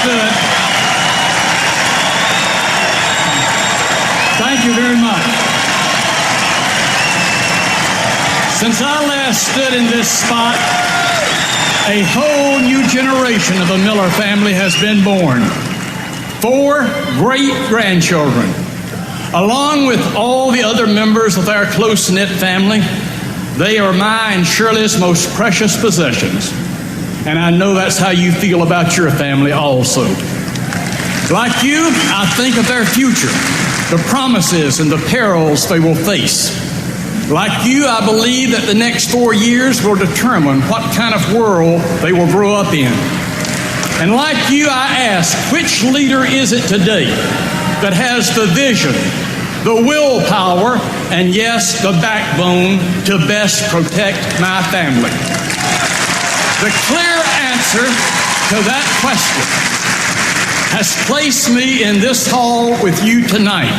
stood. Thank you very much. Since I last stood in this spot, a whole new generation of the Miller family has been born. 4 great-grandchildren. Along with all the other members of our close-knit family, they are my and Shirley's most precious possessions. And I know that's how you feel about your family also. Like you, I think of their future, the promises and the perils they will face. Like you, I believe that the next 4 years will determine what kind of world they will grow up in. And like you, I ask, which leader is it today that has the vision, the willpower, and yes, the backbone to best protect my family? The clear answer to that question has placed me in this hall with you tonight,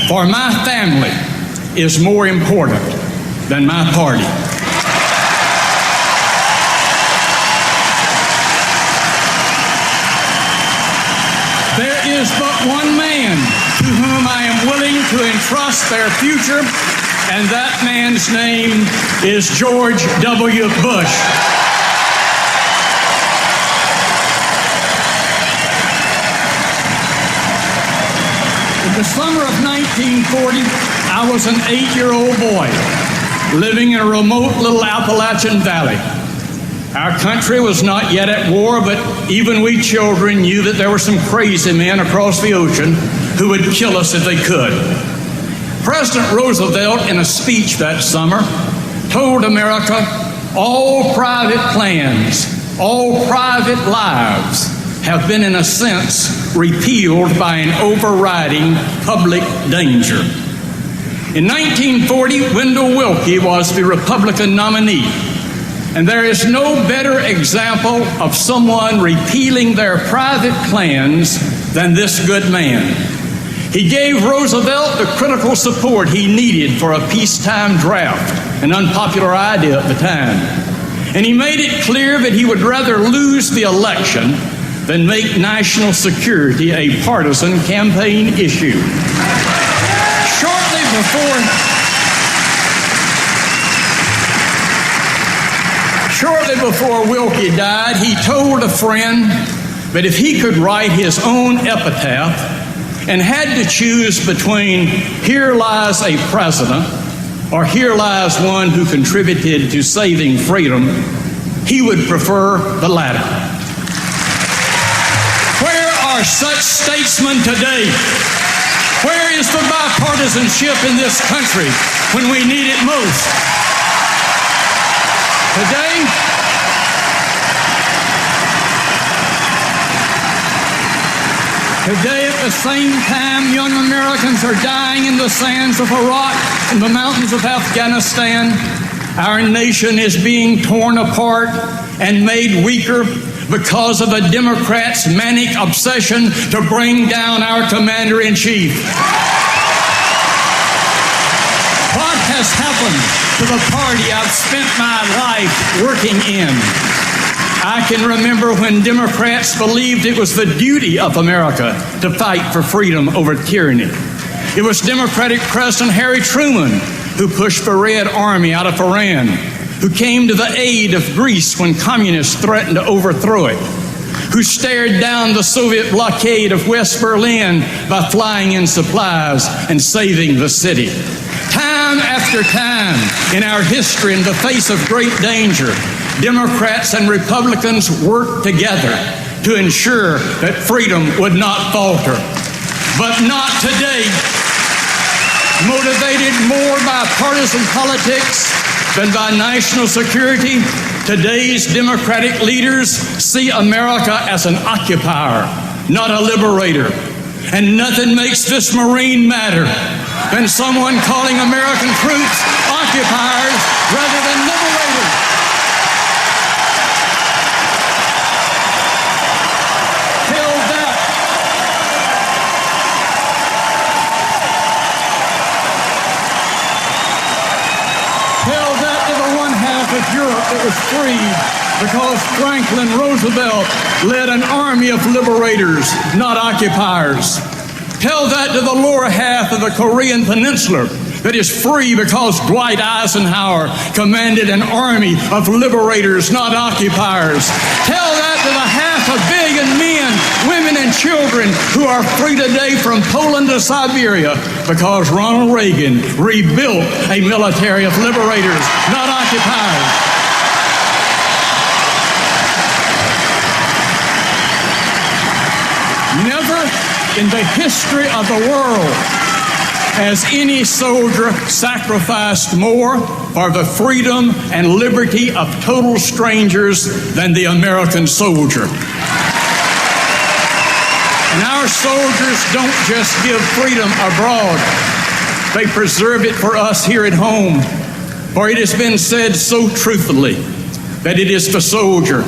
for my family is more important than my party. There is but one man to whom I am willing to entrust their future, and that man's name is George W. Bush. In the summer of 1940, I was an 8-year-old boy living in a remote little Appalachian valley. Our country was not yet at war, but even we children knew that there were some crazy men across the ocean who would kill us if they could. President Roosevelt, in a speech that summer, told America, all private plans, all private lives have been, in a sense, repealed by an overriding public danger. In 1940, Wendell Willkie was the Republican nominee, and there is no better example of someone repealing their private plans than this good man. He gave Roosevelt the critical support he needed for a peacetime draft, an unpopular idea at the time. And he made it clear that he would rather lose the election than make national security a partisan campaign issue. Shortly before Willkie died, he told a friend that if he could write his own epitaph and had to choose between "Here lies a president" or "Here lies one who contributed to saving freedom," he would prefer the latter. Where are such statesmen today? Where is the bipartisanship in this country when we need it most? Today, at the same time, young Americans are dying in the sands of Iraq and the mountains of Afghanistan, our nation is being torn apart and made weaker because of a Democrats' manic obsession to bring down our commander-in-chief. What has happened to the party I've spent my life working in? I can remember when Democrats believed it was the duty of America to fight for freedom over tyranny. It was Democratic President Harry Truman who pushed the Red Army out of Iran, who came to the aid of Greece when communists threatened to overthrow it, who stared down the Soviet blockade of West Berlin by flying in supplies and saving the city. Time after time in our history, in the face of great danger, Democrats and Republicans worked together to ensure that freedom would not falter. But not today. Motivated more by partisan politics than by national security, today's Democratic leaders see America as an occupier, not a liberator. And nothing makes this Marine madder than someone calling American troops occupiers rather than liberators. Tell that to the one half of Europe that was freed Because Franklin Roosevelt led an army of liberators, not occupiers. Tell that to the lower half of the Korean Peninsula that is free because Dwight Eisenhower commanded an army of liberators, not occupiers. Tell that to the 500 million men, women, and children who are free today from Poland to Siberia because Ronald Reagan rebuilt a military of liberators, not occupiers. Never in the history of the world has any soldier sacrificed more for the freedom and liberty of total strangers than the American soldier. And our soldiers don't just give freedom abroad, they preserve it for us here at home. For it has been said so truthfully that it is the soldier,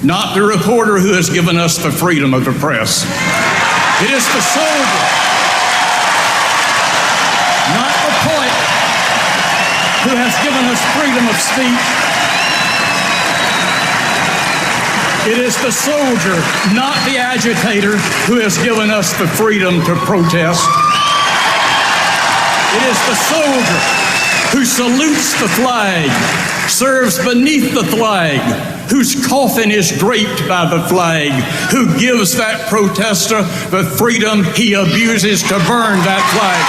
not the reporter, who has given us the freedom of the press. It is the soldier, not the poet, who has given us freedom of speech. It is the soldier, not the agitator, who has given us the freedom to protest. It is the soldier who salutes the flag, serves beneath the flag, whose coffin is draped by the flag, who gives that protester the freedom he abuses to burn that flag.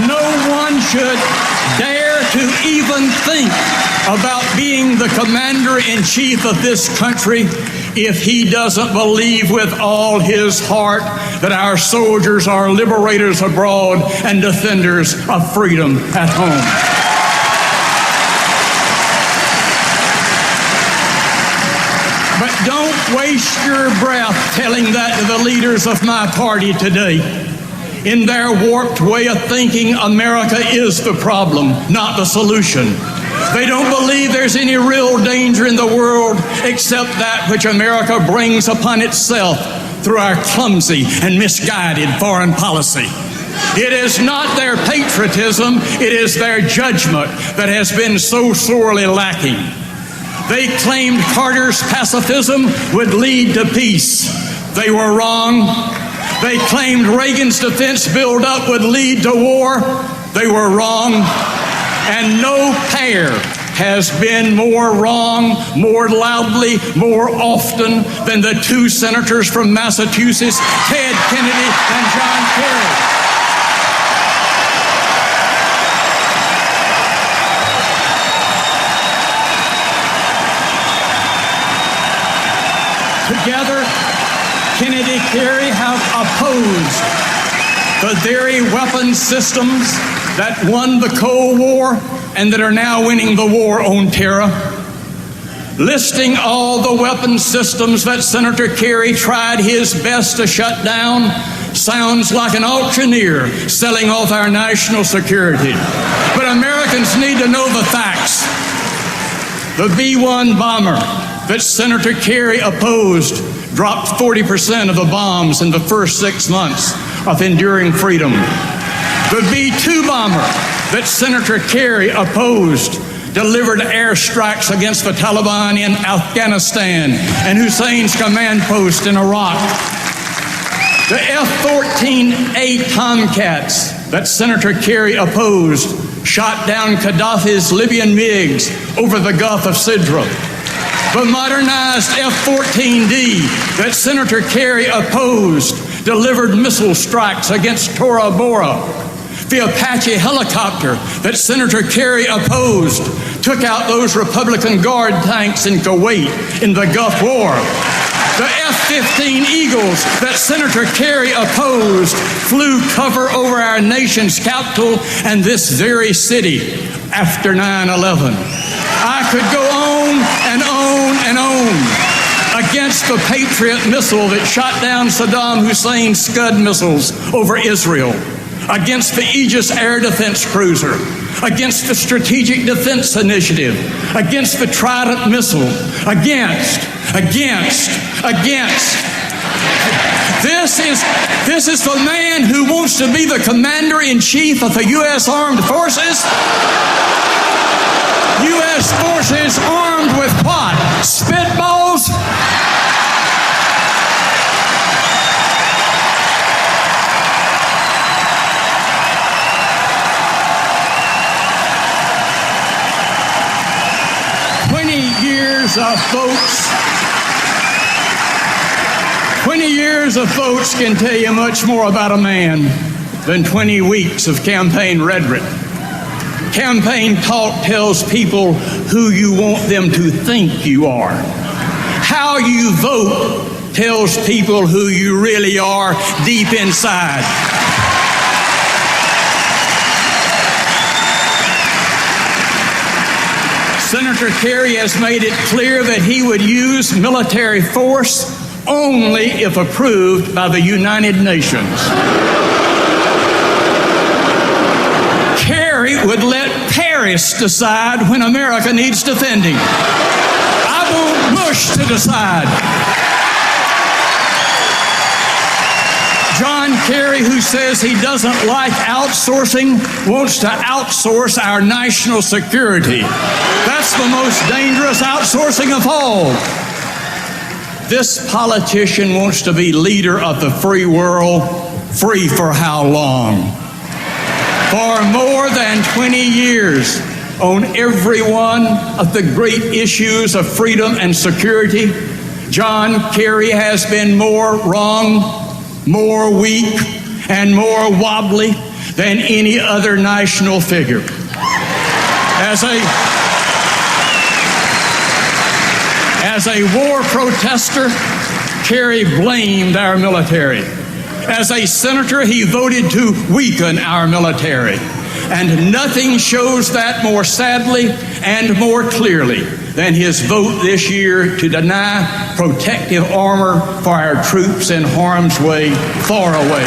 No one should dare to even think about being the commander-in-chief of this country if he doesn't believe with all his heart that our soldiers are liberators abroad and defenders of freedom at home. But don't waste your breath telling that to the leaders of my party today. In their warped way of thinking, America is the problem, not the solution. They don't believe there's any real danger in the world except that which America brings upon itself through our clumsy and misguided foreign policy. It is not their patriotism, it is their judgment that has been so sorely lacking. They claimed Carter's pacifism would lead to peace. They were wrong. They claimed Reagan's defense buildup would lead to war. They were wrong. And no pair has been more wrong, more loudly, more often than the two senators from Massachusetts, Ted Kennedy and John Kerry. Together, Kennedy and Kerry have opposed the very weapon systems that won the Cold War and that are now winning the war on terror. Listing all the weapon systems that Senator Kerry tried his best to shut down sounds like an auctioneer selling off our national security. But Americans need to know the facts. The B-1 bomber that Senator Kerry opposed dropped 40% of the bombs in the first 6 months of enduring freedom. The B-2 bomber that Senator Kerry opposed delivered airstrikes against the Taliban in Afghanistan and Hussein's command post in Iraq. The F-14A Tomcats that Senator Kerry opposed shot down Gaddafi's Libyan MiGs over the Gulf of Sidra. The modernized F-14D that Senator Kerry opposed delivered missile strikes against Tora Bora. The Apache helicopter that Senator Kerry opposed took out those Republican Guard tanks in Kuwait in the Gulf War. The F-15 Eagles that Senator Kerry opposed flew cover over our nation's capital and this very city after 9/11. I could go on and on and on against the Patriot missile that shot down Saddam Hussein's Scud missiles over Israel, against the Aegis air defense cruiser, against the Strategic Defense Initiative, against the Trident missile, against This is the man who wants to be the commander-in-chief of the U.S. Armed Forces. U.S. forces armed with what? Spitballs? Folks, 20 years of votes can tell you much more about a man than 20 weeks of campaign rhetoric. Campaign talk tells people who you want them to think you are. How you vote tells people who you really are deep inside. Senator Kerry has made it clear that he would use military force only if approved by the United Nations. Kerry would let Paris decide when America needs defending. I want Bush to decide. John Kerry, who says he doesn't like outsourcing, wants to outsource our national security. That's the most dangerous outsourcing of all. This politician wants to be leader of the free world. Free for how long? For more than 20 years, on every one of the great issues of freedom and security, John Kerry has been more wrong, more weak, and more wobbly than any other national figure. As a war protester, Kerry blamed our military. As a senator, he voted to weaken our military. And nothing shows that more sadly and more clearly than his vote this year to deny protective armor for our troops in harm's way, far away.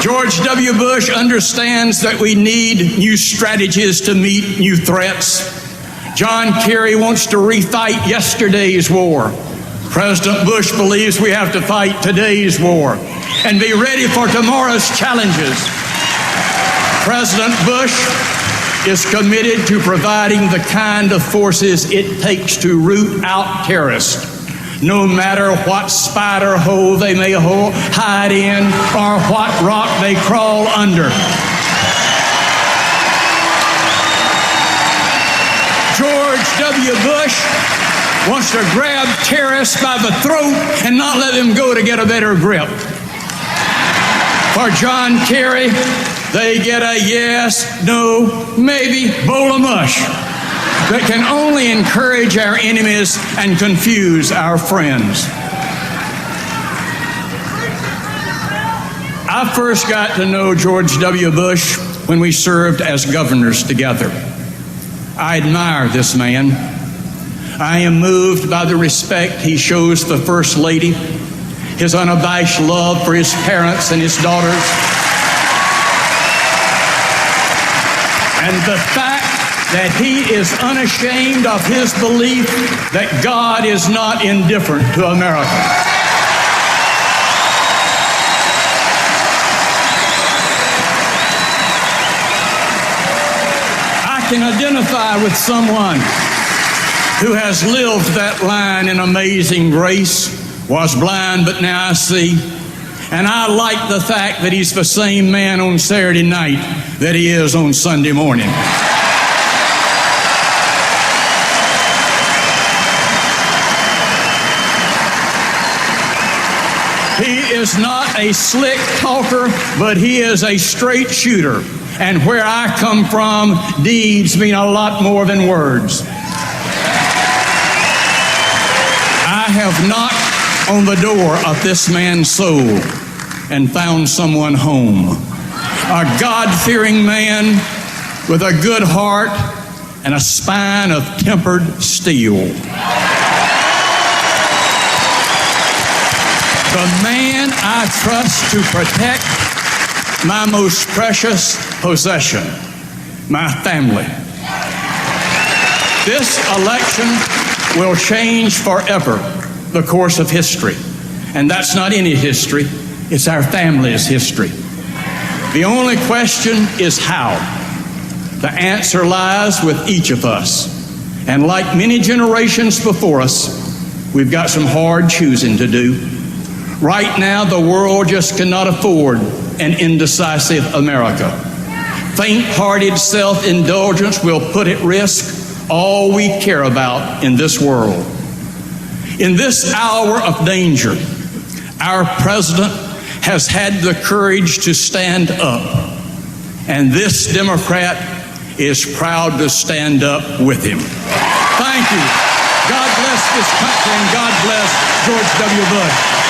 George W. Bush understands that we need new strategies to meet new threats. John Kerry wants to refight yesterday's war. President Bush believes we have to fight today's war and be ready for tomorrow's challenges. President Bush is committed to providing the kind of forces it takes to root out terrorists, no matter what spider hole they may hide in or what rock they crawl under. George W. Bush wants to grab terrorists by the throat and not let them go to get a better grip. For John Kerry, they get a yes, no, maybe bowl of mush that can only encourage our enemies and confuse our friends. I first got to know George W. Bush when we served as governors together. I admire this man. I am moved by the respect he shows the First Lady, his unabashed love for his parents and his daughters, and the fact that he is unashamed of his belief that God is not indifferent to America. I can identify with someone who has lived that line in Amazing Grace, was blind but now I see. And I like the fact that he's the same man on Saturday night that he is on Sunday morning. He is not a slick talker, but he is a straight shooter. And where I come from, deeds mean a lot more than words. I have knocked on the door of this man's soul and found someone home. A God-fearing man with a good heart and a spine of tempered steel. The man I trust to protect my most precious possession, my family. This election will change forever the course of history. And that's not any history, it's our family's history. The only question is how. The answer lies with each of us. And like many generations before us, we've got some hard choosing to do. Right now, the world just cannot afford an indecisive America. Faint-hearted self-indulgence will put at risk all we care about in this world. In this hour of danger, our president has had the courage to stand up, and this Democrat is proud to stand up with him. Thank you. God bless this country, and God bless George W. Bush.